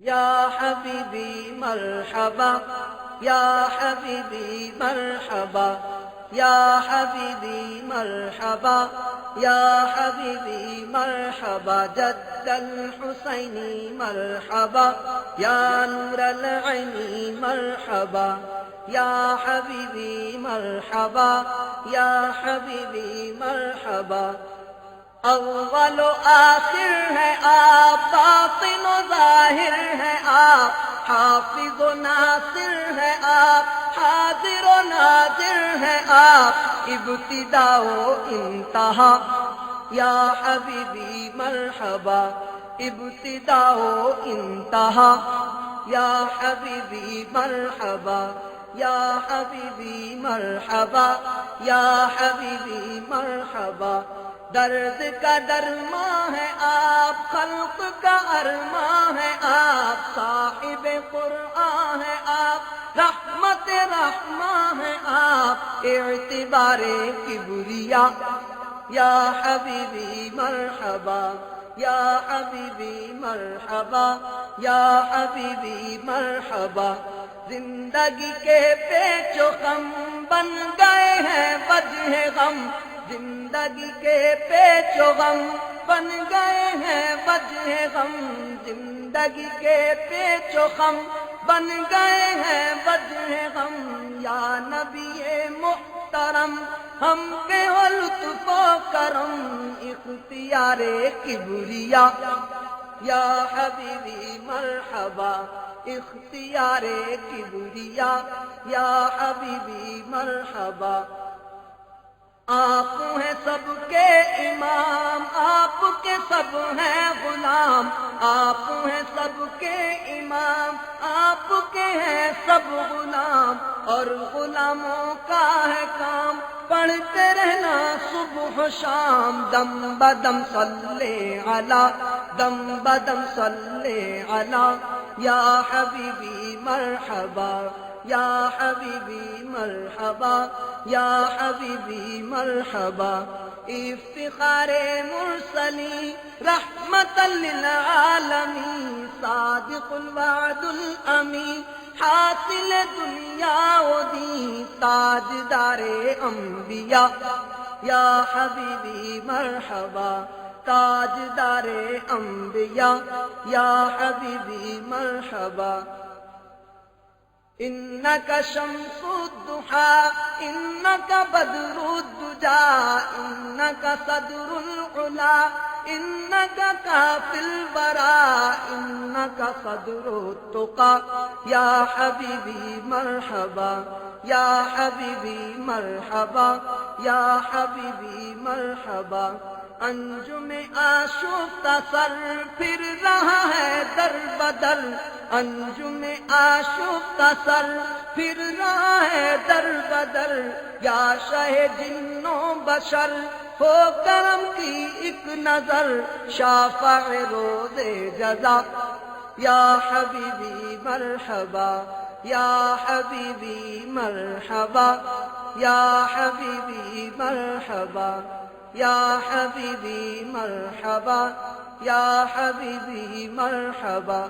یا حبیبی مرحبا، یا حبیبی مرحبا، یا حبیبی مرحبا، یا حبیبی مرحبا، جد الحسینی مرحبا، یا نور العینی مرحبا، یا حبیبی مرحبا، یا حبیبی مرحبا۔ اول و آخر ہے آپ، باطن و ظاہر ہے آپ، حافظ و ناصر ہے آپ، حاضر و ناظر ہے آپ، ابتدا و انتہا۔ یا حبیبی مرحبا، ابتدا و انتہا۔ یا حبیبی مرحبا، یا حبیبی مرحبا، یا حبیبی مرحبا۔ درد کا درماں ہے آپ، خلق کا ارماں ہے آپ، صاحب قرآن ہے آپ، رحمت رحماں ہے آپ، اعتبار کبریا۔ یا حبیبی مرحبا، یا حبیبی مرحبا، یا حبیبی مرحبا۔ زندگی کے پیچ و خم بن گئے ہیں وجہ غم، زندگی کے پیچ و غم بن گئے ہیں وجہ غم، زندگی کے پیچ و خم بن گئے ہیں وجہ غم۔ یا نبی محترم ہم پہ ہو لطف و کرم، اختیار کبریا۔ یا حبیبی مرحبا، اختیار کبریا۔ یا حبیبی مرحبا۔ آپ ہیں سب کے امام، آپ کے سب ہیں غلام، آپ ہیں سب کے امام، آپ کے ہیں سب غلام، اور غلاموں کا ہے کام پڑھتے رہنا صبح و شام، دم بدم صلی علی، دم بدم صلی علی۔ یا حبیبی مرحبا، یا حبیبی مرحبا، یا حبیبی مرحبا۔ افتخار مرسلی رحمت للعالمین، صادق الوعد الامین، حاصل دنیا و دین، تاجدار انبیاء۔ یا حبیبی مرحبا، تاجدار انبیاء۔ یا حبیبی مرحبا۔ انک شمس الضحیٰ، انک بدر الدجیٰ، انک صدر العلا، انک کافی الورا، انک صدر التقیٰ۔ یا حبیبی مرحبا، یا حبیبی مرحبا، یا حبیبی مرحبا۔ انجم آشفتہ سر پھر رہا ہے در بدر، انجم آشفتہ سر پھر رہا ہے در بدر۔ یا شہ جن و بشر ہو کرم کی ایک نظر، شافع روز جزا۔ یا حبیبی مرحبا، یا حبیبی مرحبا، یا حبیبی مرحبا، یا حبیبی مرحبا، یا حبیبی مرحبا۔